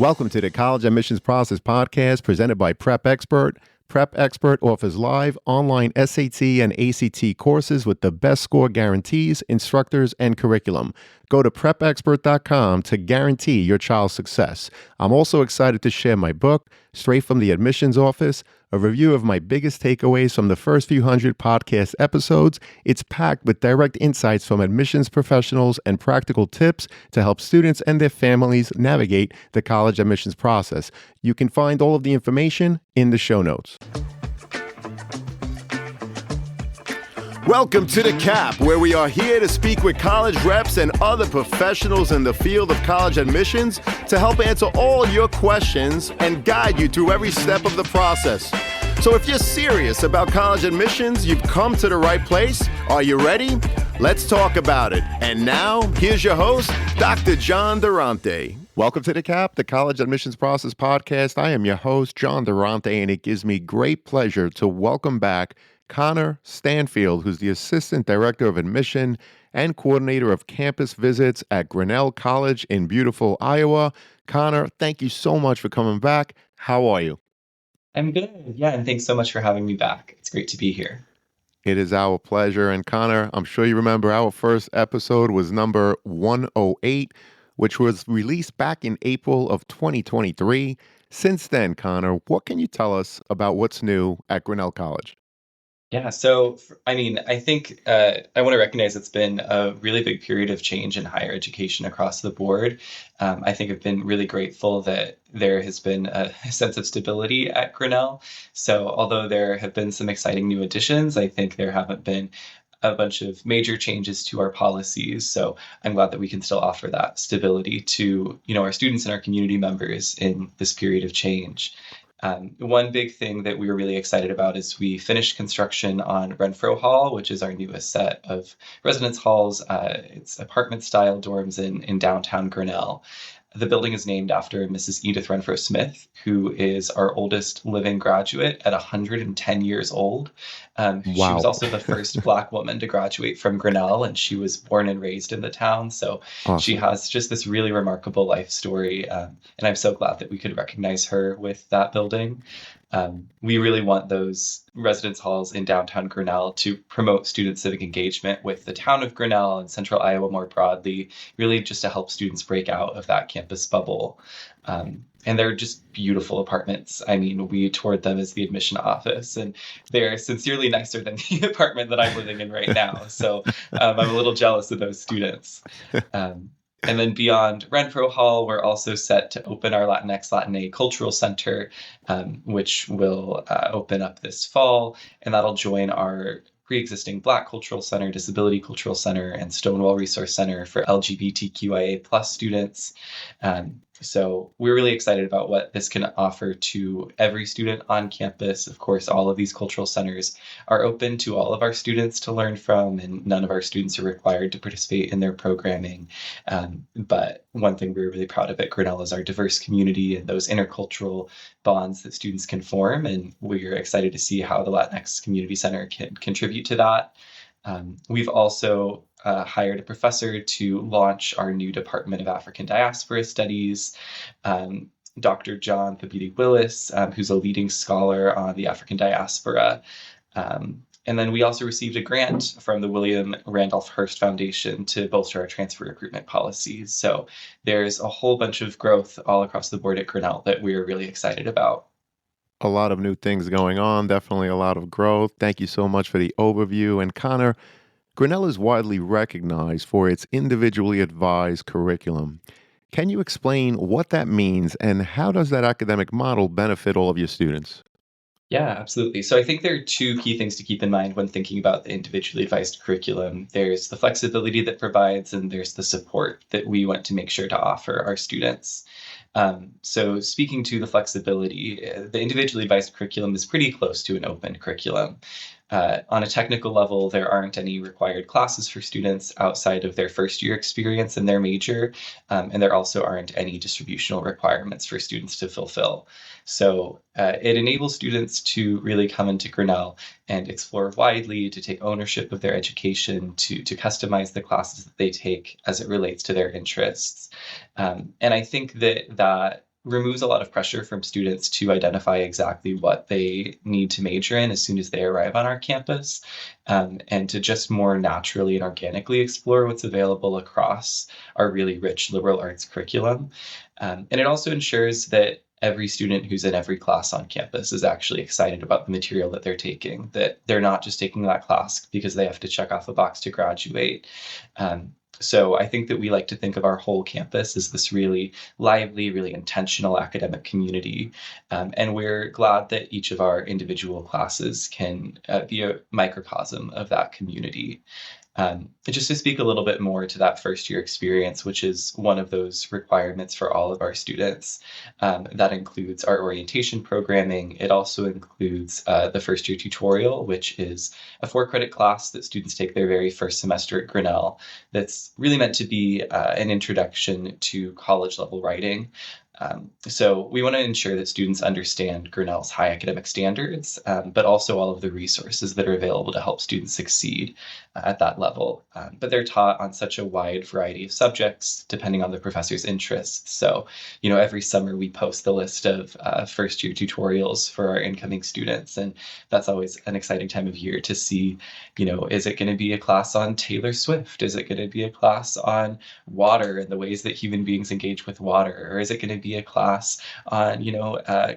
Welcome to the College Admissions Process Podcast presented by Prep Expert. Prep Expert offers live online SAT and ACT courses with the best score guarantees, instructors, and curriculum. Go to prepexpert.com to guarantee your child's success. I'm also excited to share my book, Straight from the Admissions Office, a review of my biggest takeaways from the first few hundred podcast episodes. It's packed with direct insights from admissions professionals and practical tips to help students and their families navigate the college admissions process. You can find all of the information in the show notes. Welcome to The Cap, where we are here to speak with college reps and other professionals in the field of college admissions to help answer all your questions and guide you through every step of the process. So if you're serious about college admissions, you've come to the right place. Are you ready? Let's talk about it. And now, here's your host, Dr. John Durante. Welcome to The Cap, the College Admissions Process Podcast. I am your host, John Durante, and it gives me great pleasure to welcome back Connor Stanfield, who's the Assistant Director of Admission and Coordinator of Campus Visits at Grinnell College in beautiful Iowa. Connor, thank you so much for coming back. How are you? I'm good. Yeah, and thanks so much for having me back. It's great to be here. It is our pleasure. And Connor, I'm sure you remember our first episode was number 108, which was released back in April of 2023. Since then, Connor, what can you tell us about what's new at Grinnell College? Yeah, so I think I want to recognize it's been a really big period of change in higher education across the board. I think I've been really grateful that there has been a sense of stability at Grinnell. So although there have been some exciting new additions, I think there haven't been a bunch of major changes to our policies. So I'm glad that we can still offer that stability to, our students and our community members in this period of change. One big thing that we were really excited about is we finished construction on Renfro Hall, which is our newest set of residence halls. It's apartment-style dorms in downtown Grinnell. The building is named after Mrs. Edith Renfro Smith, who is our oldest living graduate at 110 years old. Wow. She was also the first Black woman to graduate from Grinnell, and she was born and raised in the town. So Awesome. She has just this really remarkable life story. And I'm so glad that we could recognize her with that building. We really want those residence halls in downtown Grinnell to promote student civic engagement with the town of Grinnell and central Iowa more broadly, really just to help students break out of that campus bubble. And they're just beautiful apartments. I mean, we toured them as the admission office, and they're sincerely nicer than the apartment that I'm living in right now. So I'm a little jealous of those students. And then beyond Renfro Hall, we're also set to open our Latinx Latina Cultural Center, which will open up this fall, and that'll join our pre-existing Black Cultural Center, Disability Cultural Center, and Stonewall Resource Center for LGBTQIA+ students. So we're really excited about what this can offer to every student on campus. Of course, all of these cultural centers are open to all of our students to learn from, and none of our students are required to participate in their programming. But one thing we're really proud of at Grinnell is our diverse community and those intercultural bonds that students can form. And we're excited to see how the Latinx Community Center can contribute to that. We've also hired a professor to launch our new Department of African Diaspora Studies, Dr. John Thabiti Willis, who's a leading scholar on the African diaspora. And then we also received a grant from the William Randolph Hearst Foundation to bolster our transfer recruitment policies. So there's a whole bunch of growth all across the board at Grinnell that we're really excited about. A lot of new things going on, definitely a lot of growth. Thank you so much for the overview. And Connor, Grinnell is widely recognized for its individually advised curriculum. Can you explain what that means and how does that academic model benefit all of your students? Yeah, absolutely. So I think there are two key things to keep in mind when thinking about the individually advised curriculum. There's the flexibility that provides, and there's the support that we want to make sure to offer our students. So speaking to the flexibility, the individually advised curriculum is pretty close to an open curriculum. On a technical level, there aren't any required classes for students outside of their first year experience in their major, and there also aren't any distributional requirements for students to fulfill. So it enables students to really come into Grinnell and explore widely, to take ownership of their education, to customize the classes that they take as it relates to their interests. And I think that removes a lot of pressure from students to identify exactly what they need to major in as soon as they arrive on our campus, and to just more naturally and organically explore what's available across our really rich liberal arts curriculum. And it also ensures that every student who's in every class on campus is actually excited about the material that they're taking, that they're not just taking that class because they have to check off a box to graduate. So I think that we like to think of our whole campus as this really lively, really intentional academic community. And we're glad that each of our individual classes can be a microcosm of that community. Just to speak a little bit more to that first year experience, which is one of those requirements for all of our students, that includes our orientation programming. It also includes the first year tutorial, which is a 4-credit class that students take their very first semester at Grinnell. That's really meant to be an introduction to college level writing. So we want to ensure that students understand Grinnell's high academic standards, but also all of the resources that are available to help students succeed at that level. But they're taught on such a wide variety of subjects, depending on the professor's interests. So, every summer we post the list of first year tutorials for our incoming students. And that's always an exciting time of year to see, is it going to be a class on Taylor Swift? Is it going to be a class on water and the ways that human beings engage with water? Or is it going to be a class on,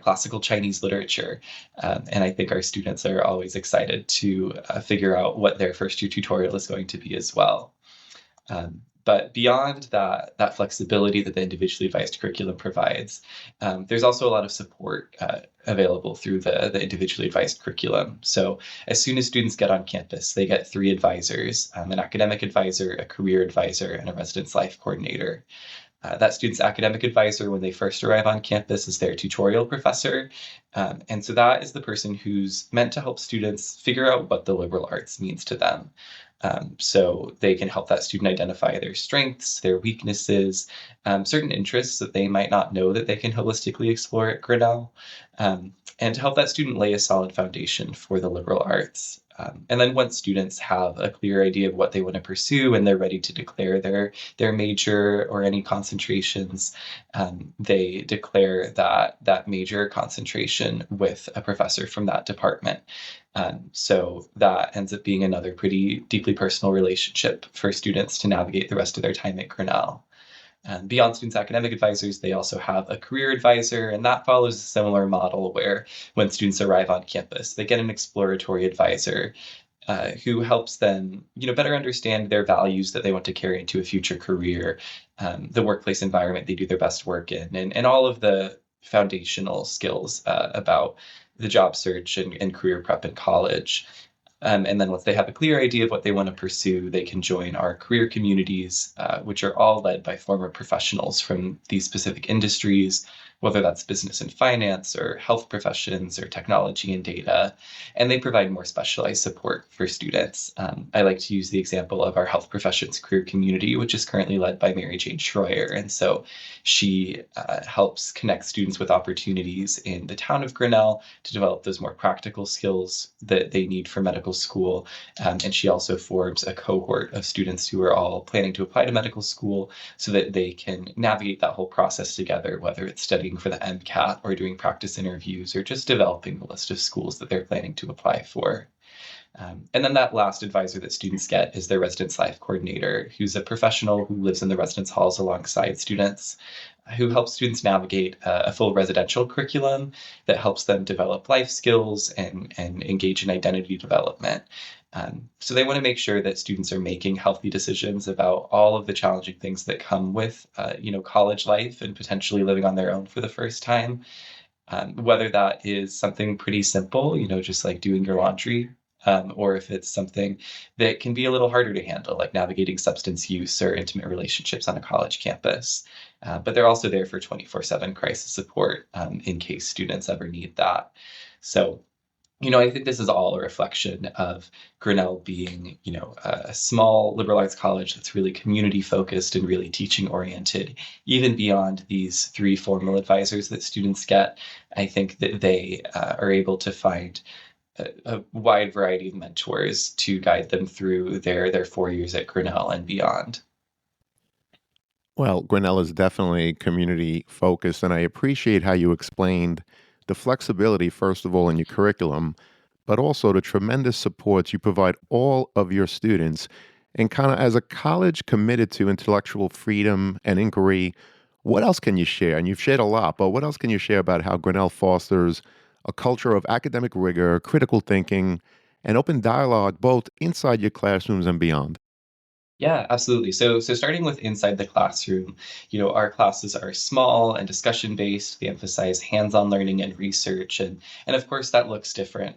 classical Chinese literature? And I think our students are always excited to figure out what their first year tutorial is going to be as well. But beyond that flexibility that the individually advised curriculum provides, there's also a lot of support available through the individually advised curriculum. So as soon as students get on campus, they get 3 advisors, an academic advisor, a career advisor, and a residence life coordinator. That student's academic advisor, when they first arrive on campus, is their tutorial professor. And so that is the person who's meant to help students figure out what the liberal arts means to them. So they can help that student identify their strengths, their weaknesses, certain interests that they might not know that they can holistically explore at Grinnell, and to help that student lay a solid foundation for the liberal arts. And then once students have a clear idea of what they want to pursue and they're ready to declare their major or any concentrations, they declare that major concentration with a professor from that department. So that ends up being another pretty deeply personal relationship for students to navigate the rest of their time at Grinnell. Beyond students' academic advisors, they also have a career advisor, and that follows a similar model where when students arrive on campus, they get an exploratory advisor who helps them, better understand their values that they want to carry into a future career, the workplace environment they do their best work in, and all of the foundational skills about the job search and career prep in college. And then once they have a clear idea of what they want to pursue, they can join our career communities, which are all led by former professionals from these specific industries, whether that's business and finance or health professions or technology and data. And they provide more specialized support for students. I like to use the example of our health professions career community, which is currently led by Mary Jane Schroyer. And so she helps connect students with opportunities in the town of Grinnell to develop those more practical skills that they need for medical school. And she also forms a cohort of students who are all planning to apply to medical school so that they can navigate that whole process together, whether it's studying for the MCAT or doing practice interviews or just developing the list of schools that they're planning to apply for. And then that last advisor that students get is their residence life coordinator, who's a professional who lives in the residence halls alongside students, who helps students navigate a full residential curriculum that helps them develop life skills and engage in identity development. So they want to make sure that students are making healthy decisions about all of the challenging things that come with, college life and potentially living on their own for the first time. Whether that is something pretty simple, just like doing your laundry, or if it's something that can be a little harder to handle, like navigating substance use or intimate relationships on a college campus. But they're also there for 24/7 crisis support in case students ever need that. So, I think this is all a reflection of Grinnell being, a small liberal arts college that's really community focused and really teaching oriented, even beyond these 3 formal advisors that students get. I think that they are able to find a wide variety of mentors to guide them through their 4 years at Grinnell and beyond. Well, Grinnell is definitely community focused, and I appreciate how you explained the flexibility, first of all, in your curriculum, but also the tremendous supports you provide all of your students. And kind of as a college committed to intellectual freedom and inquiry, what else can you share? And you've shared a lot, but what else can you share about how Grinnell fosters a culture of academic rigor, critical thinking, and open dialogue both inside your classrooms and beyond? Yeah, absolutely. So starting with inside the classroom, our classes are small and discussion based. They emphasize hands-on learning and research, and of course that looks different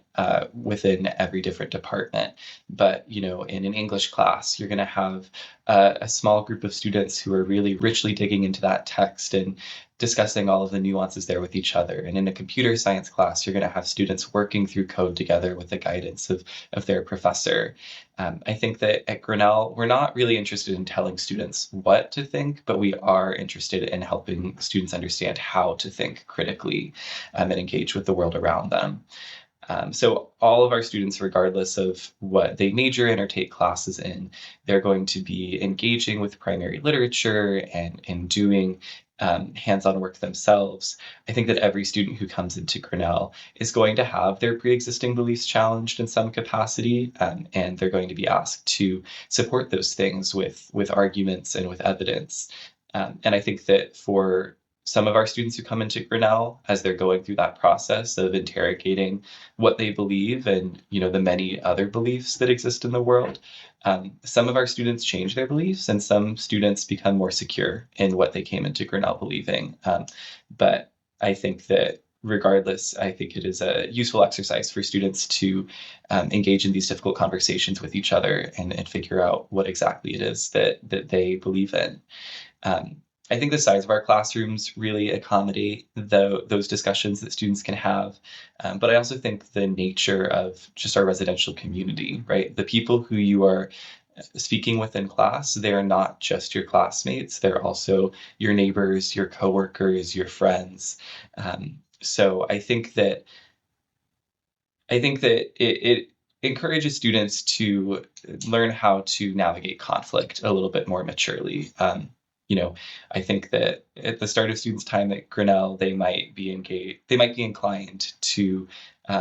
within every different department. But in an English class, you're going to have a small group of students who are really richly digging into that text and discussing all of the nuances there with each other. And in a computer science class, you're going to have students working through code together with the guidance of their professor. I think that at Grinnell, we're not really interested in telling students what to think, but we are interested in helping students understand how to think critically and engage with the world around them. So all of our students, regardless of what they major in or take classes in, they're going to be engaging with primary literature and doing hands-on work themselves. I think that every student who comes into Grinnell is going to have their pre-existing beliefs challenged in some capacity, and they're going to be asked to support those things with arguments and with evidence. And I think that for some of our students who come into Grinnell, as they're going through that process of interrogating what they believe and the many other beliefs that exist in the world, some of our students change their beliefs, and some students become more secure in what they came into Grinnell believing. But I think that regardless, I think it is a useful exercise for students to engage in these difficult conversations with each other and figure out what exactly it is that they believe in. Um, I think the size of our classrooms really accommodate those discussions that students can have. But I also think the nature of just our residential community, right? The people who you are speaking with in class, they're not just your classmates, they're also your neighbors, your coworkers, your friends. So I think that it encourages students to learn how to navigate conflict a little bit more maturely. You know, I think that at the start of students' time at Grinnell, they might be inclined to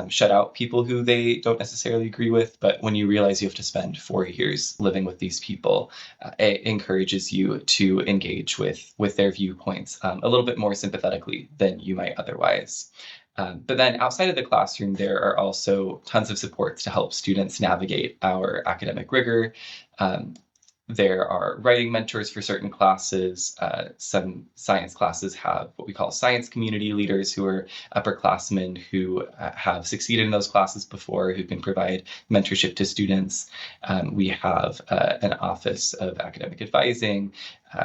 shut out people who they don't necessarily agree with. But when you realize you have to spend 4 years living with these people, it encourages you to engage with their viewpoints a little bit more sympathetically than you might otherwise. But then outside of the classroom, there are also tons of supports to help students navigate our academic rigor. Um, there are writing mentors for certain classes. Some science classes have what we call science community leaders, who are upperclassmen who have succeeded in those classes before, who can provide mentorship to students. We have an office of academic advising.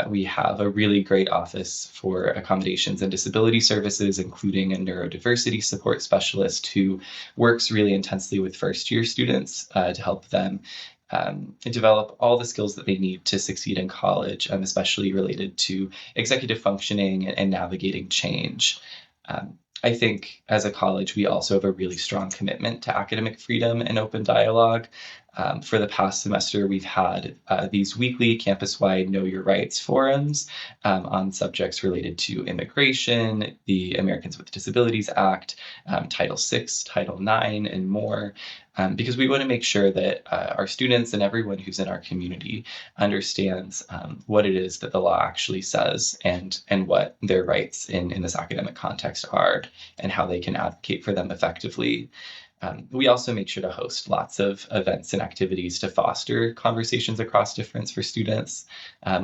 We have a really great office for accommodations and disability services, including a neurodiversity support specialist who works really intensely with first-year students to help them develop all the skills that they need to succeed in college, especially related to executive functioning and navigating change. I think as a college, we also have a really strong commitment to academic freedom and open dialogue. For the past semester, we've had these weekly campus-wide Know Your Rights forums on subjects related to immigration, the Americans with Disabilities Act, Title VI, Title IX, and more, because we want to make sure that our students and everyone who's in our community understands what it is that the law actually says and what their rights in this academic context are and how they can advocate for them effectively. We also make sure to host lots of events and activities to foster conversations across difference for students.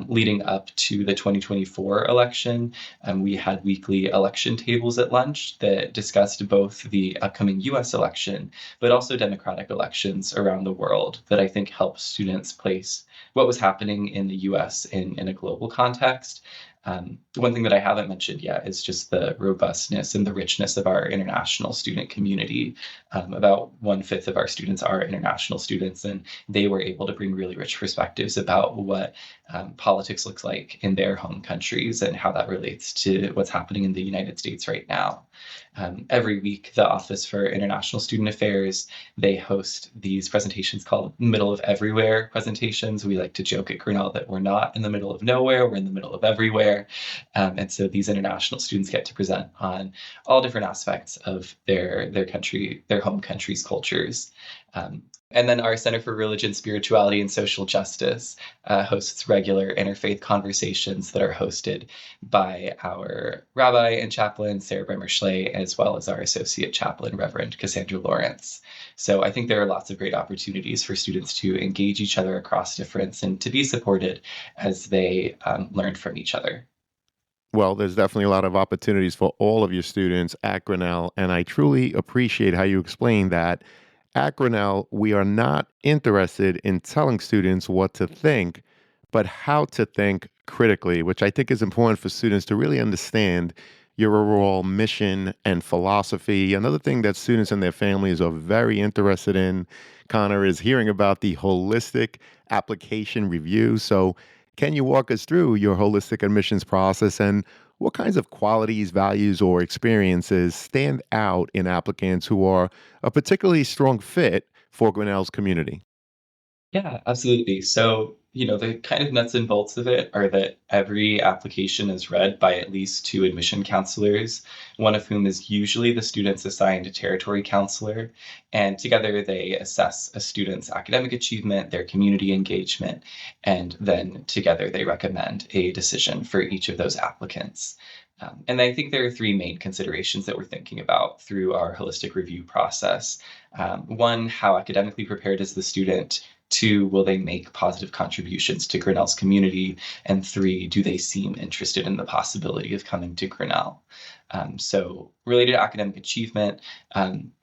Leading up to the 2024 election, we had weekly election tables at lunch that discussed both the upcoming US election, but also democratic elections around the world that I think help students place what was happening in the US in a global context. One thing that I haven't mentioned yet is just the robustness and the richness of our international student community. About 1/5 of our students are international students, and they were able to bring really rich perspectives about what politics looks like in their home countries and how that relates to what's happening in the United States right now. Every week, the Office for International Student Affairs, they host these presentations called Middle of Everywhere presentations. We like to joke at Grinnell that we're not in the middle of nowhere, we're in the middle of everywhere. And so these international students get to present on all different aspects of their country, their home country's cultures. And then our Center for Religion, Spirituality, and Social Justice hosts regular interfaith conversations that are hosted by our rabbi and chaplain, Sarah Bremer-Schley, as well as our associate chaplain, Reverend Cassandra Lawrence. So I think there are lots of great opportunities for students to engage each other across difference and to be supported as they learn from each other. Well, there's definitely a lot of opportunities for all of your students at Grinnell, and I truly appreciate how you explain that. At Grinnell, we are not interested in telling students what to think, but how to think critically, which I think is important for students to really understand your overall mission and philosophy. Another thing that students and their families are very interested in, Connor, is hearing about the holistic application review. So, can you walk us through your holistic admissions process and what kinds of qualities, values, or experiences stand out in applicants who are a particularly strong fit for Grinnell's community? Yeah, absolutely. So, the kind of nuts and bolts of it are that every application is read by at least two admission counselors, one of whom is usually the student's assigned territory counselor. And together they assess a student's academic achievement, their community engagement, and then together they recommend a decision for each of those applicants. And I think there are three main considerations that we're thinking about through our holistic review process. One, how academically prepared is the student? Two, will they make positive contributions to Grinnell's community? And three, do they seem interested in the possibility of coming to Grinnell? So related to academic achievement,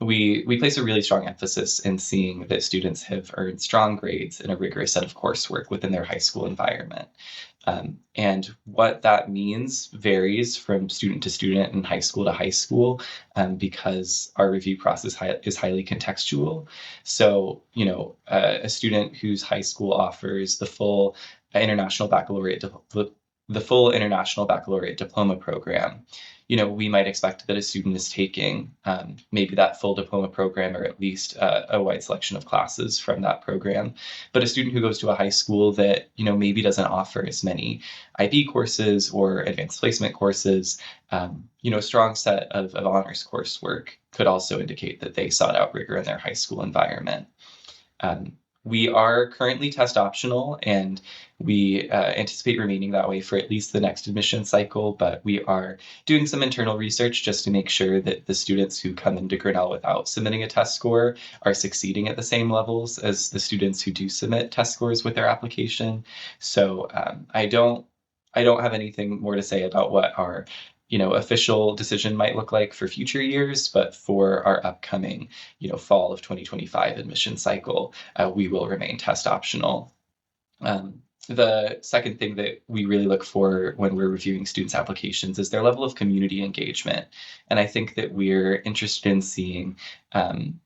we place a really strong emphasis in seeing that students have earned strong grades in a rigorous set of coursework within their high school environment. And what that means varies from student to student and high school to high school, because our review process is highly contextual. So, a student whose high school offers international baccalaureate the full international baccalaureate diploma program, we might expect that a student is taking maybe that full diploma program or at least a wide selection of classes from that program. But a student who goes to a high school that, maybe doesn't offer as many IB courses or advanced placement courses, a strong set of honors coursework could also indicate that they sought out rigor in their high school environment. We are currently test optional, and we anticipate remaining that way for at least the next admission cycle, but we are doing some internal research just to make sure that the students who come into Grinnell without submitting a test score are succeeding at the same levels as the students who do submit test scores with their application. So I don't have anything more to say about what our official decision might look like for future years, but for our upcoming, fall of 2025 admission cycle, we will remain test optional. The second thing that we really look for when we're reviewing students' applications is their level of community engagement. And I think that we're interested in seeing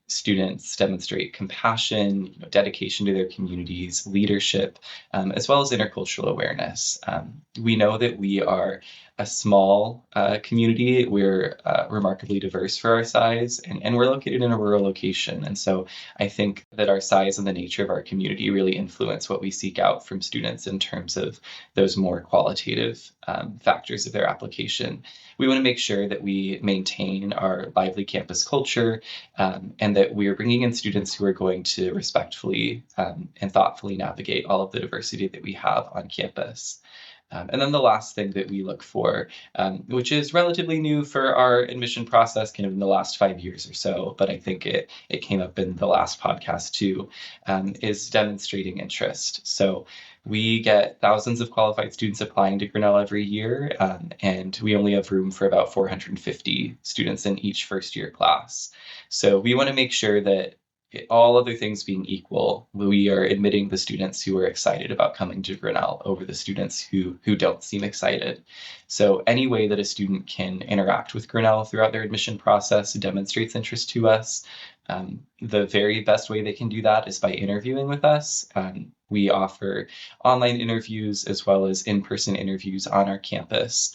students demonstrate compassion, dedication to their communities, leadership, as well as intercultural awareness. We know that we are a small community. We're remarkably diverse for our size, and we're located in a rural location. And so I think that our size and the nature of our community really influence what we seek out from students in terms of those more qualitative factors of their application. We want to make sure that we maintain our lively campus culture, and that we are bringing in students who are going to respectfully and thoughtfully navigate all of the diversity that we have on campus. And then the last thing that we look for, which is relatively new for our admission process, kind of in the last 5 years or so, but I think it came up in the last podcast too, is demonstrating interest. So we get thousands of qualified students applying to Grinnell every year, and we only have room for about 450 students in each first year class. So we want to make sure that all other things being equal, we are admitting the students who are excited about coming to Grinnell over the students who don't seem excited. So any way that a student can interact with Grinnell throughout their admission process demonstrates interest to us. The very best way they can do that is by interviewing with us. We offer online interviews as well as in-person interviews on our campus.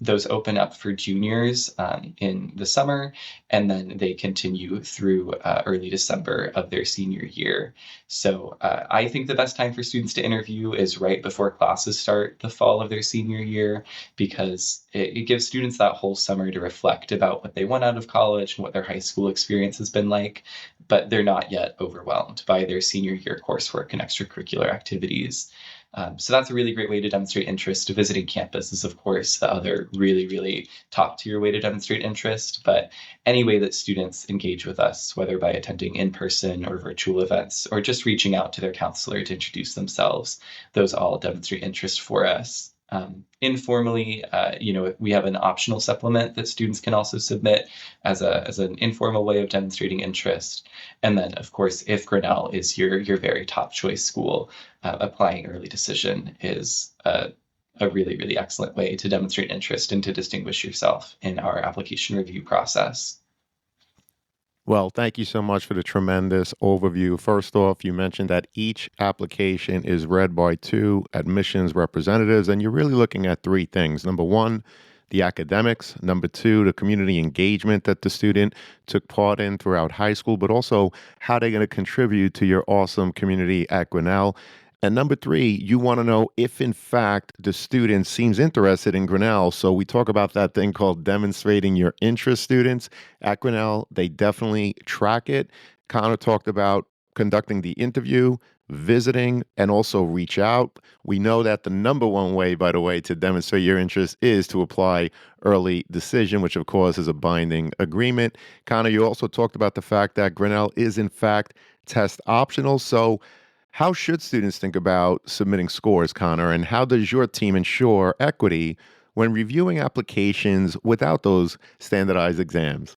Those open up for juniors in the summer, and then they continue through early December of their senior year. So I think the best time for students to interview is right before classes start the fall of their senior year, because it gives students that whole summer to reflect about what they want out of college and what their high school experience has been like, but they're not yet overwhelmed by their senior year coursework and extracurricular activities. So that's a really great way to demonstrate interest. Visiting campus is, of course, the other really, really top tier way to demonstrate interest. But any way that students engage with us, whether by attending in-person or virtual events, or just reaching out to their counselor to introduce themselves, those all demonstrate interest for us. Informally, we have an optional supplement that students can also submit as an informal way of demonstrating interest. And then, of course, if Grinnell is your very top choice school, applying early decision is a really, really excellent way to demonstrate interest and to distinguish yourself in our application review process. Well, thank you so much for the tremendous overview. First off, you mentioned that each application is read by two admissions representatives, and you're really looking at three things. Number one, the academics. Number two, the community engagement that the student took part in throughout high school, but also how they're going to contribute to your awesome community at Grinnell. And number three, you want to know if, in fact, the student seems interested in Grinnell. So we talk about that thing called demonstrating your interest. Students at Grinnell, they definitely track it. Connor talked about conducting the interview, visiting, and also reach out. We know that the number one way, by the way, to demonstrate your interest is to apply early decision, which of course is a binding agreement. Connor, you also talked about the fact that Grinnell is, in fact, test optional. So how should students think about submitting scores, Connor, and how does your team ensure equity when reviewing applications without those standardized exams?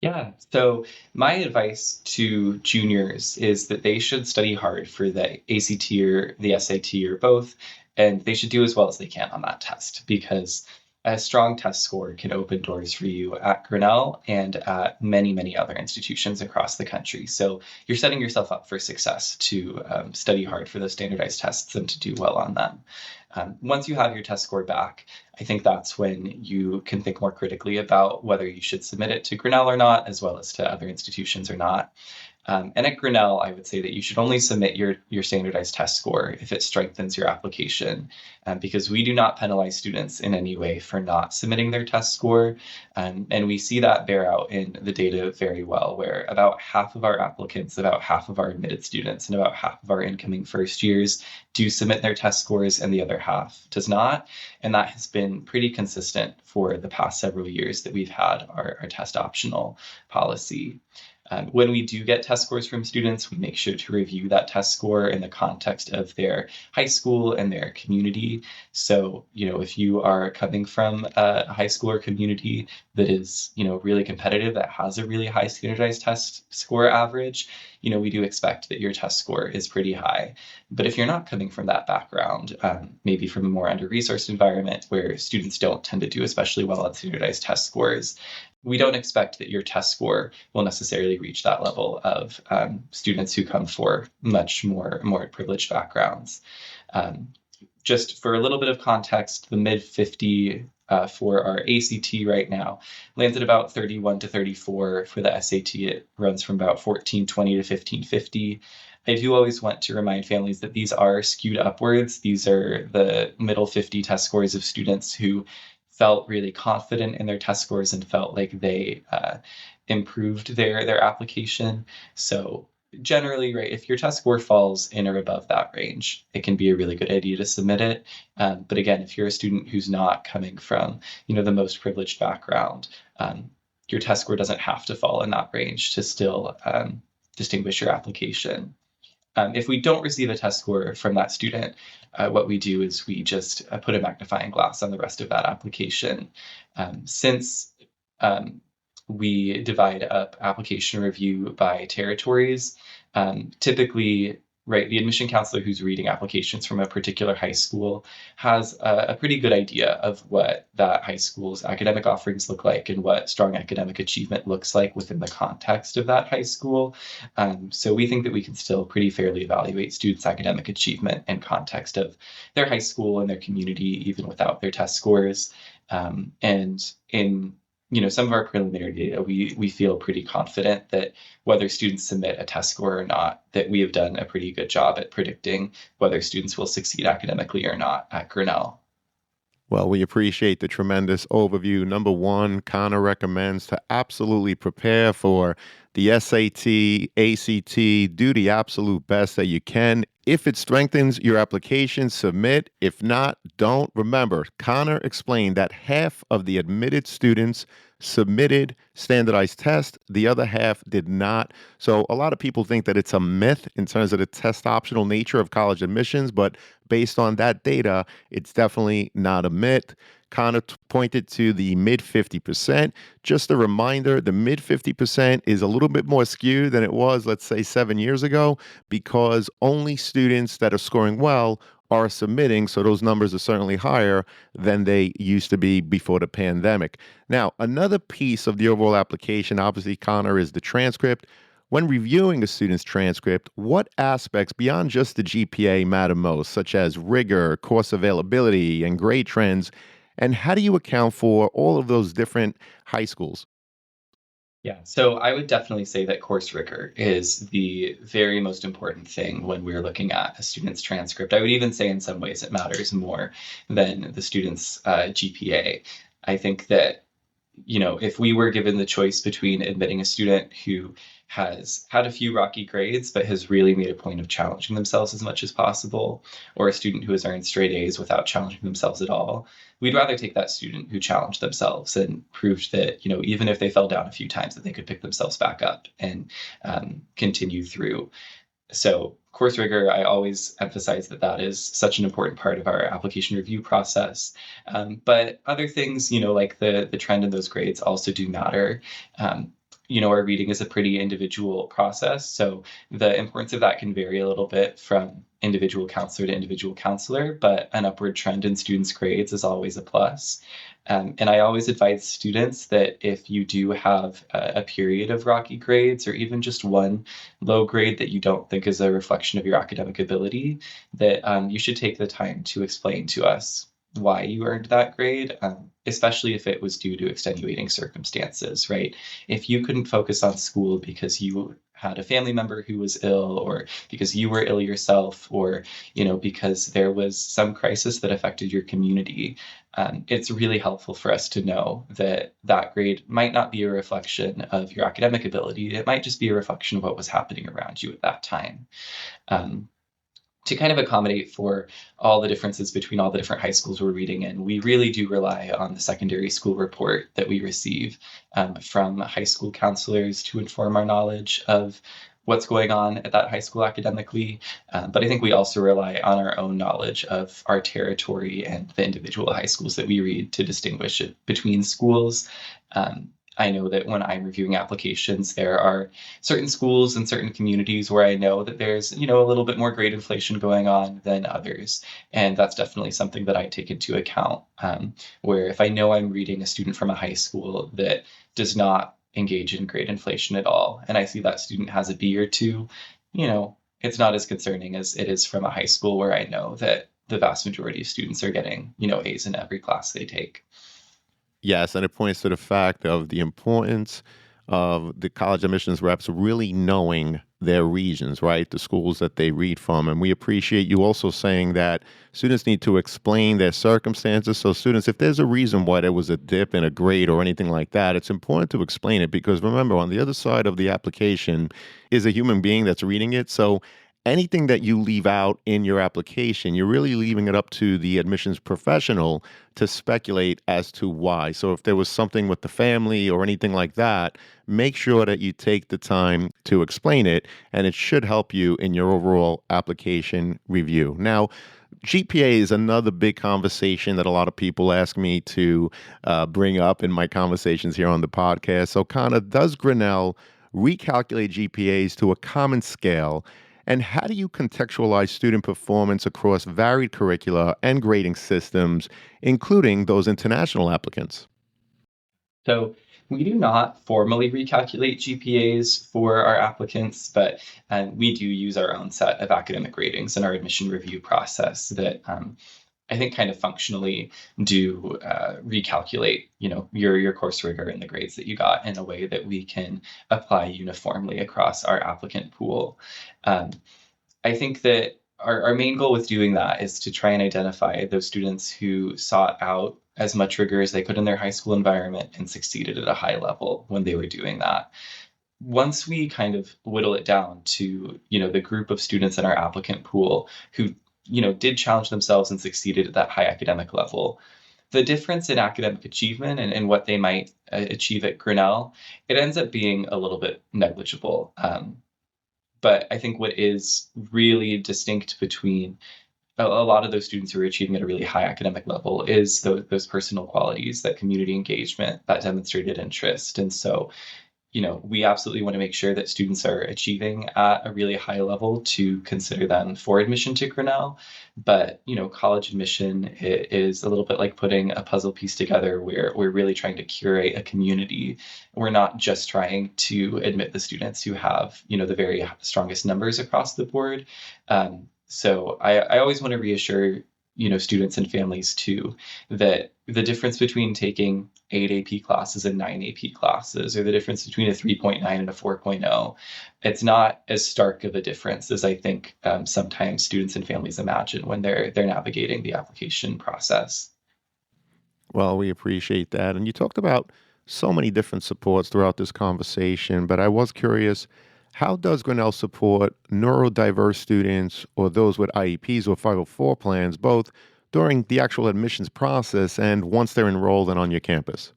Yeah. So my advice to juniors is that they should study hard for the ACT or the SAT or both, and they should do as well as they can on that test, because a strong test score can open doors for you at Grinnell and at many, many other institutions across the country. So you're setting yourself up for success to study hard for those standardized tests and to do well on them. Once you have your test score back, I think that's when you can think more critically about whether you should submit it to Grinnell or not, as well as to other institutions or not. And at Grinnell, I would say that you should only submit your standardized test score if it strengthens your application, because we do not penalize students in any way for not submitting their test score. And we see that bear out in the data very well, where about half of our applicants, about half of our admitted students, and about half of our incoming first years do submit their test scores, and the other half does not. And that has been pretty consistent for the past several years that we've had our test optional policy. When we do get test scores from students, we make sure to review that test score in the context of their high school and their community. So, if you are coming from a high school or community that is, really competitive, that has a really high standardized test score average, we do expect that your test score is pretty high. But if you're not coming from that background, maybe from a more under-resourced environment where students don't tend to do especially well on standardized test scores, we don't expect that your test score will necessarily reach that level of students who come for much more privileged backgrounds. Just for a little bit of context, the mid 50 for our ACT right now lands at about 31 to 34. For the SAT, it runs from about 1420 to 1550. I do always want to remind families that these are skewed upwards. These are the middle 50 test scores of students who felt really confident in their test scores and felt like they improved their application. So generally, right, if your test score falls in or above that range, it can be a really good idea to submit it. But again, if you're a student who's not coming from, the most privileged background, your test score doesn't have to fall in that range to still distinguish your application. If we don't receive a test score from that student, what we do is we just put a magnifying glass on the rest of that application. Since we divide up application review by territories. Typically, right, the admission counselor who's reading applications from a particular high school has a pretty good idea of what that high school's academic offerings look like and what strong academic achievement looks like within the context of that high school. So we think that we can still pretty fairly evaluate students' academic achievement in context of their high school and their community, even without their test scores. And in some of our preliminary data, we feel pretty confident that whether students submit a test score or not, that we have done a pretty good job at predicting whether students will succeed academically or not at Grinnell. Well, we appreciate the tremendous overview. Number one, Connor recommends to absolutely prepare for the SAT, ACT, do the absolute best that you can. If it strengthens your application, submit. If not, don't. Remember, Connor explained that half of the admitted students submitted standardized tests, the other half did not. So a lot of people think that it's a myth in terms of the test optional nature of college admissions, but based on that data, it's definitely not a myth. Connor pointed to the mid 50%. Just a reminder, the mid 50% is a little bit more skewed than it was, let's say, 7 years ago, because only students that are scoring well are submitting. So those numbers are certainly higher than they used to be before the pandemic. Now, another piece of the overall application, obviously, Connor, is the transcript. When reviewing a student's transcript, what aspects beyond just the GPA matter most, such as rigor, course availability, and grade trends? And how do you account for all of those different high schools? Yeah, so I would definitely say that course rigor is the very most important thing when we're looking at a student's transcript. I would even say in some ways it matters more than the student's GPA. I think that, if we were given the choice between admitting a student who has had a few rocky grades but has really made a point of challenging themselves as much as possible, or a student who has earned straight A's without challenging themselves at all, we'd rather take that student who challenged themselves and proved that, even if they fell down a few times, that they could pick themselves back up and continue through. So course rigor, I always emphasize that that is such an important part of our application review process. But other things, like the trend in those grades also do matter. Our reading is a pretty individual process. So the importance of that can vary a little bit from individual counselor to individual counselor, but an upward trend in students' grades is always a plus. And I always advise students that if you do have a period of rocky grades or even just one low grade that you don't think is a reflection of your academic ability, that you should take the time to explain to us why you earned that grade, especially if it was due to extenuating circumstances, right? If you couldn't focus on school because you had a family member who was ill, or because you were ill yourself, or because there was some crisis that affected your community, it's really helpful for us to know that that grade might not be a reflection of your academic ability. It might just be a reflection of what was happening around you at that time. To kind of accommodate for all the differences between all the different high schools we're reading in, we really do rely on the secondary school report that we receive from high school counselors to inform our knowledge of what's going on at that high school academically. But I think we also rely on our own knowledge of our territory and the individual high schools that we read to distinguish it between schools. I know that when I'm reviewing applications, there are certain schools and certain communities where I know that there's, a little bit more grade inflation going on than others. And that's definitely something that I take into account, where if I know I'm reading a student from a high school that does not engage in grade inflation at all, and I see that student has a B or two, it's not as concerning as it is from a high school where I know that the vast majority of students are getting, A's in every class they take. Yes, and it points to the fact of the importance of the college admissions reps really knowing their regions, right? The schools that they read from. And we appreciate you also saying that students need to explain their circumstances. So students, if there's a reason why there was a dip in a grade or anything like that, it's important to explain it, because remember, on the other side of the application is a human being that's reading it. So anything that you leave out in your application, you're really leaving it up to the admissions professional to speculate as to why. So if there was something with the family or anything like that, make sure that you take the time to explain it, and it should help you in your overall application review. Now, GPA is another big conversation that a lot of people ask me to bring up in my conversations here on the podcast. So, kind of, does Grinnell recalculate GPAs to a common scale? And how do you contextualize student performance across varied curricula and grading systems, including those international applicants? So we do not formally recalculate GPAs for our applicants, but we do use our own set of academic ratings in our admission review process that I think kind of functionally do recalculate, your course rigor and the grades that you got in a way that we can apply uniformly across our applicant pool. Um, I think that our main goal with doing that is to try and identify those students who sought out as much rigor as they could in their high school environment and succeeded at a high level when they were doing that. Once we kind of whittle it down to, the group of students in our applicant pool who, did challenge themselves and succeeded at that high academic level, the difference in academic achievement and what they might achieve at Grinnell, it ends up being a little bit negligible. But I think what is really distinct between a lot of those students who are achieving at a really high academic level is those personal qualities, that community engagement, that demonstrated interest. And so, we absolutely want to make sure that students are achieving at a really high level to consider them for admission to Grinnell. But, college admission is a little bit like putting a puzzle piece together where we're really trying to curate a community. We're not just trying to admit the students who have, the very strongest numbers across the board. So I always want to reassure, students and families too, that the difference between taking 8 AP classes and 9 AP classes, or the difference between a 3.9 and a 4.0, it's not as stark of a difference as I think sometimes students and families imagine when they're navigating the application process. Well, we appreciate that. And you talked about so many different supports throughout this conversation, but I was curious, how does Grinnell support neurodiverse students or those with IEPs or 504 plans, both during the actual admissions process and once they're enrolled and on your campus?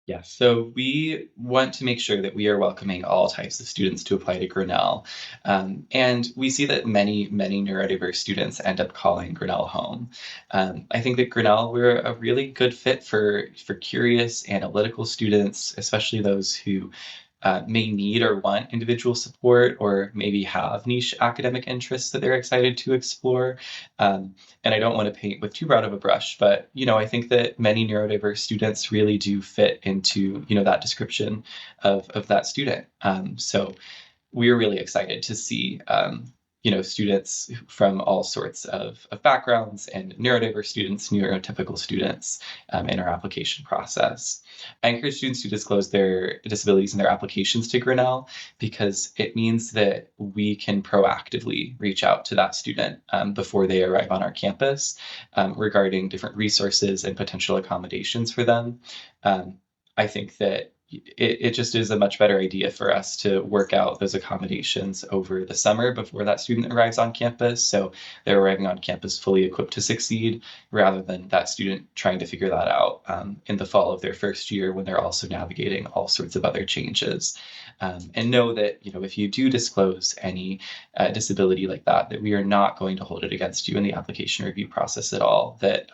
Yes. So we want to make sure that we are welcoming all types of students to apply to Grinnell. And we see that many, many neurodiverse students end up calling Grinnell home. I think that Grinnell, we're a really good fit for curious, analytical students, especially those who may need or want individual support, or maybe have niche academic interests that they're excited to explore. And I don't want to paint with too broad of a brush, but I think that many neurodiverse students really do fit into that description of that student. So we're really excited to see students from all sorts of backgrounds, and neurodiverse students, neurotypical students in our application process. I encourage students to disclose their disabilities in their applications to Grinnell, because it means that we can proactively reach out to that student before they arrive on our campus regarding different resources and potential accommodations for them. I think that it just is a much better idea for us to work out those accommodations over the summer before that student arrives on campus. So they're arriving on campus fully equipped to succeed, rather than that student trying to figure that out in the fall of their first year when they're also navigating all sorts of other changes. And know that, if you do disclose any disability like that we are not going to hold it against you in the application review process at all. That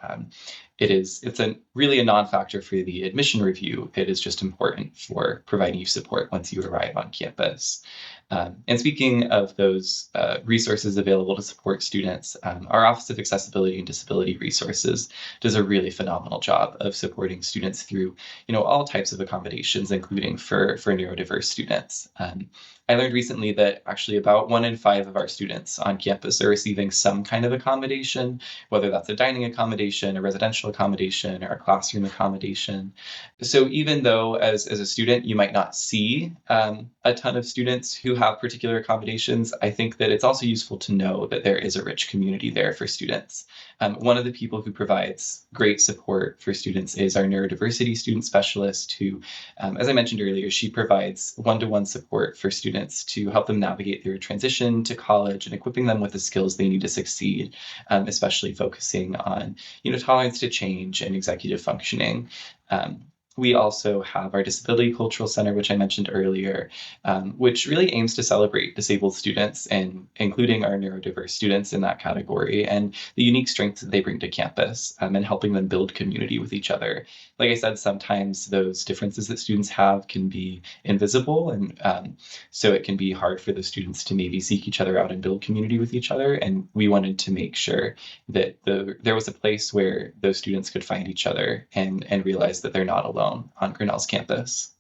it's really a non-factor for the admission review. It is just important for providing you support once you arrive on campus. And speaking of those resources available to support students, our Office of Accessibility and Disability Resources does a really phenomenal job of supporting students through, all types of accommodations, including for neurodiverse students. I learned recently that actually about 1 in 5 of our students on campus are receiving some kind of accommodation, whether that's a dining accommodation, a residential accommodation, or a classroom accommodation. So even though as a student you might not see a ton of students who have particular accommodations, I think that it's also useful to know that there is a rich community there for students. One of the people who provides great support for students is our neurodiversity student specialist, who, as I mentioned earlier, she provides one-to-one support for students students to help them navigate their transition to college and equipping them with the skills they need to succeed, especially focusing on, tolerance to change and executive functioning. We also have our Disability Cultural Center, which I mentioned earlier, which really aims to celebrate disabled students and including our neurodiverse students in that category and the unique strengths that they bring to campus, and helping them build community with each other. Like I said, sometimes those differences that students have can be invisible, and so it can be hard for the students to maybe seek each other out and build community with each other. And we wanted to make sure that there was a place where those students could find each other and realize that they're not alone on Grinnell's campus.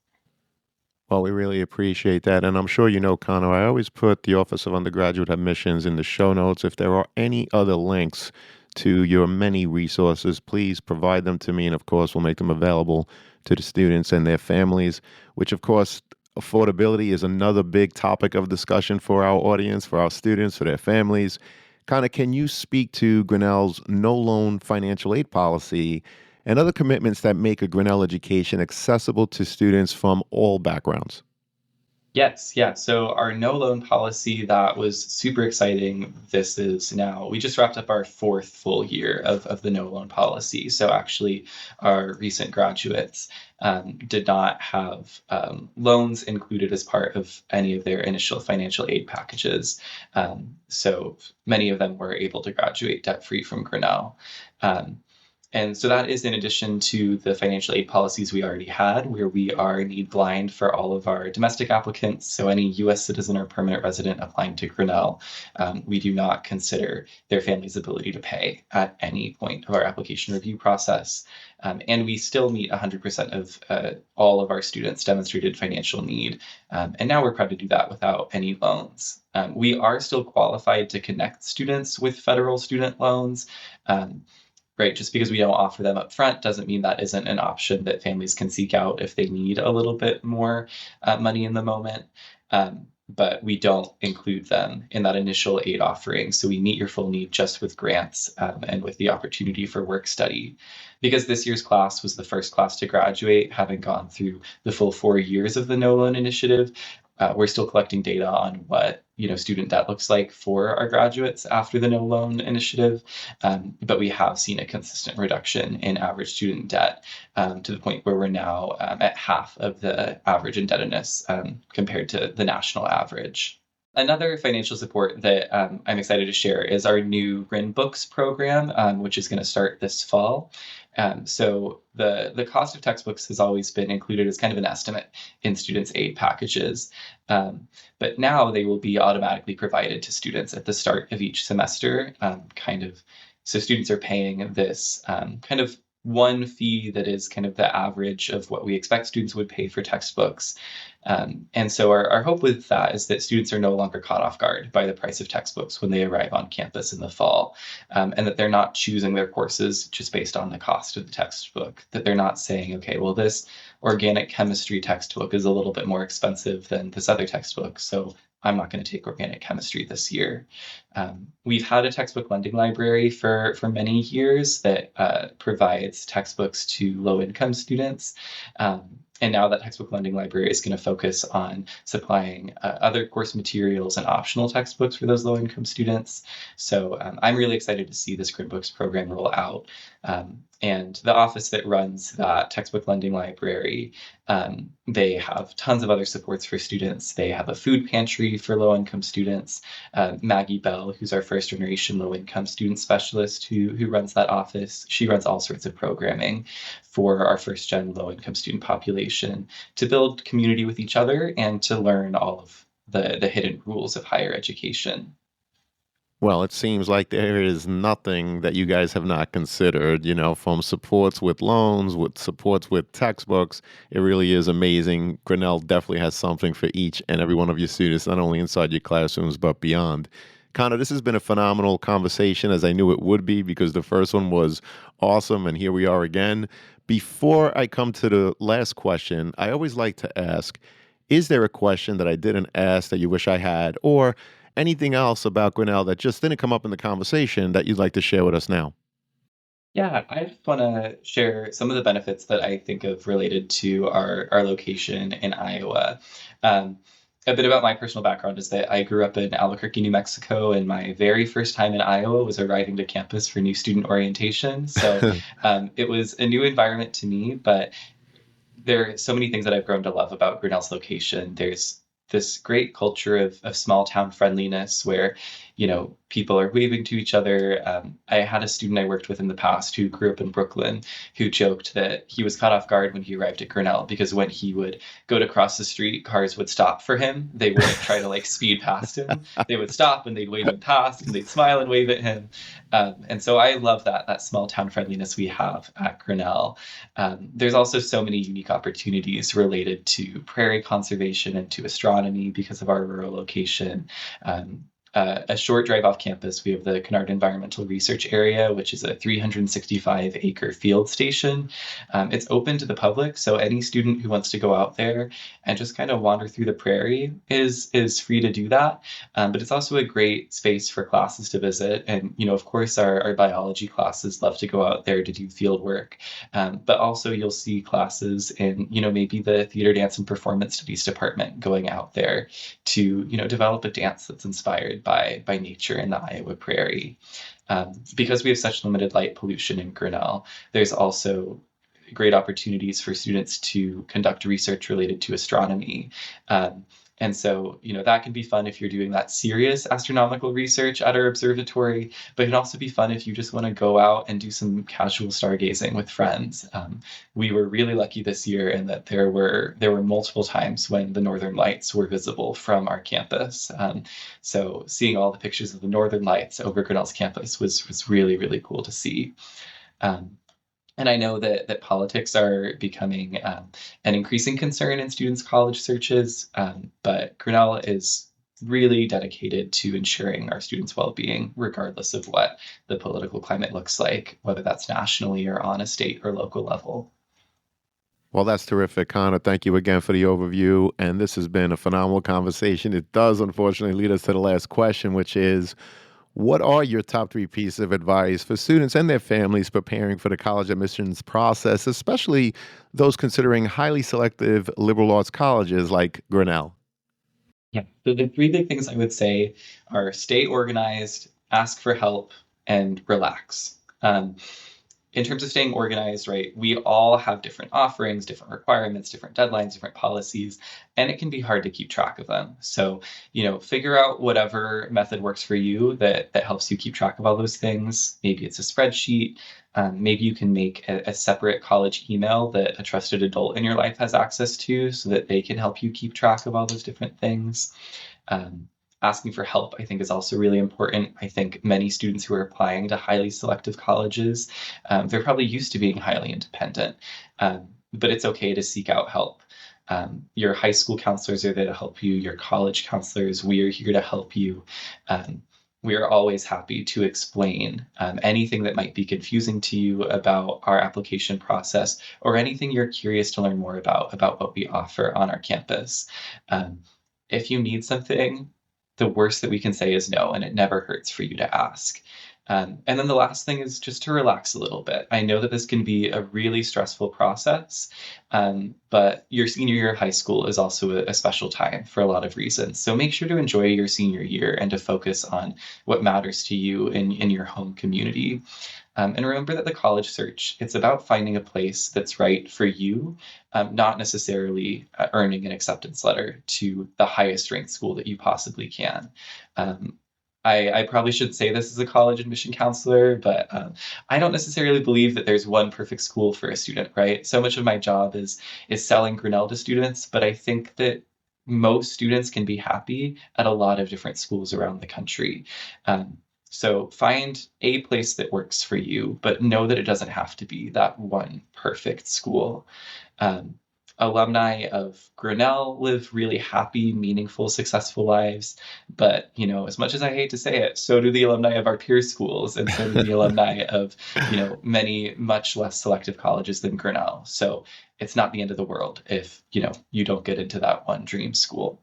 Well, we really appreciate that. And I'm sure you know, Connor, I always put the Office of Undergraduate Admissions in the show notes. If there are any other links to your many resources, please provide them to me. And of course, we'll make them available to the students and their families, which, of course, affordability is another big topic of discussion for our audience, for our students, for their families. Connor, can you speak to Grinnell's no loan financial aid policy and other commitments that make a Grinnell education accessible to students from all backgrounds? Yes, yeah. So our no loan policy, that was super exciting. This is now, we just wrapped up our fourth full year of the no loan policy. So actually, our recent graduates did not have loans included as part of any of their initial financial aid packages. So many of them were able to graduate debt free from Grinnell. And so that is in addition to the financial aid policies we already had, where we are need blind for all of our domestic applicants. So any U.S. citizen or permanent resident applying to Grinnell, we do not consider their family's ability to pay at any point of our application review process. And we still meet 100% of all of our students' demonstrated financial need. And now we're proud to do that without any loans. We are still qualified to connect students with federal student loans. Right, just because we don't offer them up front doesn't mean that isn't an option that families can seek out if they need a little bit more money in the moment. But we don't include them in that initial aid offering. So we meet your full need just with grants and with the opportunity for work study. Because this year's class was the first class to graduate, having gone through the full 4 years of the No Loan Initiative, we're still collecting data on what student debt looks like for our graduates after the No Loan Initiative, but we have seen a consistent reduction in average student debt to the point where we're now at half of the average indebtedness compared to the national average. Another financial support that I'm excited to share is our new Grin Books program, which is going to start this fall. So the cost of textbooks has always been included as kind of an estimate in students' aid packages. But now they will be automatically provided to students at the start of each semester, so students are paying this kind of one fee that is kind of the average of what we expect students would pay for textbooks. And so our hope with that is that students are no longer caught off guard by the price of textbooks when they arrive on campus in the fall, and that they're not choosing their courses just based on the cost of the textbook, that they're not saying, okay, well, this organic chemistry textbook is a little bit more expensive than this other textbook, so I'm not going to take organic chemistry this year. We've had a textbook lending library for many years that provides textbooks to low-income students. And now that textbook lending library is going to focus on supplying other course materials and optional textbooks for those low-income students. So I'm really excited to see this Grin Books program roll out. And the office that runs that textbook lending library, they have tons of other supports for students. They have a food pantry for low-income students. Maggie Bell, who's our first-generation low-income student specialist who runs that office, she runs all sorts of programming for our first-gen low-income student population to build community with each other and to learn all of the hidden rules of higher education. Well, it seems like there is nothing that you guys have not considered, from supports with loans, with supports with textbooks. It really is amazing. Grinnell definitely has something for each and every one of your students, not only inside your classrooms, but beyond. Connor, this has been a phenomenal conversation, as I knew it would be, because the first one was awesome, and here we are again. Before I come to the last question, I always like to ask, is there a question that I didn't ask that you wish I had, or anything else about Grinnell that just didn't come up in the conversation that you'd like to share with us now? Yeah, I just want to share some of the benefits that I think of related to our location in Iowa. Um, A bit about my personal background is that I grew up in Albuquerque, New Mexico, and my very first time in Iowa was arriving to campus for new student orientation. So it was a new environment to me, but there are so many things that I've grown to love about Grinnell's location. There's this great culture of small town friendliness where, people are waving to each other. I had a student I worked with in the past who grew up in Brooklyn who joked that he was caught off guard when he arrived at Grinnell because when he would go to cross the street, cars would stop for him. They wouldn't try to like speed past him. They would stop and they'd wave him past and they'd smile and wave at him. And so I love that small town friendliness we have at Grinnell. There's also so many unique opportunities related to prairie conservation and to astronomy because of our rural location. A short drive off campus, we have the Kennard Environmental Research Area, which is a 365-acre field station. It's open to the public, so any student who wants to go out there and just kind of wander through the prairie is free to do that. But it's also a great space for classes to visit. And, of course, our biology classes love to go out there to do field work. But also you'll see classes in, maybe the theater, dance, and performance studies department going out there to, develop a dance that's inspired by nature in the Iowa prairie. Because we have such limited light pollution in Grinnell, there's also great opportunities for students to conduct research related to astronomy. And so, that can be fun if you're doing that serious astronomical research at our observatory, but it can also be fun if you just want to go out and do some casual stargazing with friends. We were really lucky this year in that there were multiple times when the northern lights were visible from our campus. So seeing all the pictures of the northern lights over Grinnell's campus was really, really cool to see. And I know that politics are becoming an increasing concern in students' college searches, but Grinnell is really dedicated to ensuring our students' well-being, regardless of what the political climate looks like, whether that's nationally or on a state or local level. Well, that's terrific, Connor. Thank you again for the overview. And this has been a phenomenal conversation. It does, unfortunately, lead us to the last question, which is, what are your top three pieces of advice for students and their families preparing for the college admissions process, especially those considering highly selective liberal arts colleges like Grinnell? Yeah. So the three big things I would say are stay organized, ask for help, and relax. In terms of staying organized, right, we all have different offerings, different requirements, different deadlines, different policies, and it can be hard to keep track of them. So, figure out whatever method works for you that helps you keep track of all those things. Maybe it's a spreadsheet. Maybe you can make a separate college email that a trusted adult in your life has access to so that they can help you keep track of all those different things. Asking for help, I think, is also really important. I think many students who are applying to highly selective colleges, they're probably used to being highly independent, but it's okay to seek out help. Your high school counselors are there to help you. Your college counselors, we are here to help you. We are always happy to explain anything that might be confusing to you about our application process or anything you're curious to learn more about what we offer on our campus. If you need something, the worst that we can say is no, and it never hurts for you to ask. And then the last thing is just to relax a little bit. I know that this can be a really stressful process, but your senior year of high school is also a special time for a lot of reasons. So make sure to enjoy your senior year and to focus on what matters to you in your home community. And remember that the college search, it's about finding a place that's right for you, not necessarily earning an acceptance letter to the highest ranked school that you possibly can. I probably should say this as a college admission counselor, but I don't necessarily believe that there's one perfect school for a student, right? So much of my job is selling Grinnell to students, but I think that most students can be happy at a lot of different schools around the country. So find a place that works for you, but know that it doesn't have to be that one perfect school. Alumni of Grinnell live really happy, meaningful, successful lives. But, as much as I hate to say it, so do the alumni of our peer schools, and so do the alumni of, many much less selective colleges than Grinnell. So it's not the end of the world if, you don't get into that one dream school.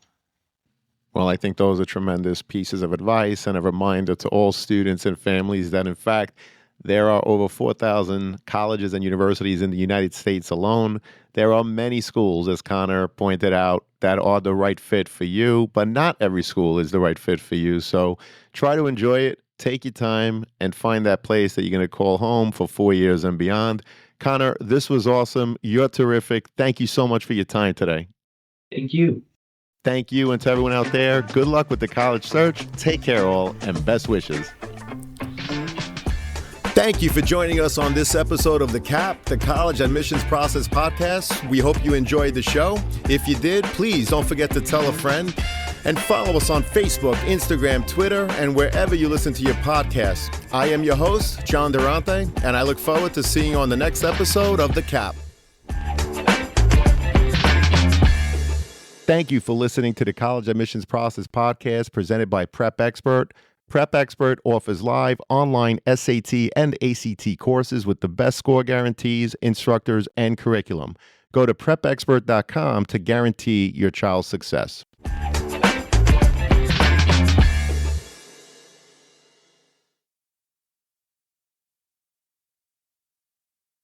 Well, I think those are tremendous pieces of advice and a reminder to all students and families that, in fact, There are over 4,000 colleges and universities in the United States alone. There are many schools, as Connor pointed out, that are the right fit for you, but not every school is the right fit for you. So try to enjoy it, take your time, and find that place that you're going to call home for 4 years and beyond. Connor, this was awesome. You're terrific. Thank you so much for your time today. Thank you. Thank you, and to everyone out there, good luck with the college search. Take care, all, and best wishes. Thank you for joining us on this episode of The CAP, the College Admissions Process Podcast. We hope you enjoyed the show. If you did, please don't forget to tell a friend and follow us on Facebook, Instagram, Twitter, and wherever you listen to your podcasts. I am your host, John Durante, and I look forward to seeing you on the next episode of The CAP. Thank you for listening to the College Admissions Process Podcast presented by Prep Expert. Prep Expert offers live online SAT and ACT courses with the best score guarantees, instructors, and curriculum. Go to prepexpert.com to guarantee your child's success.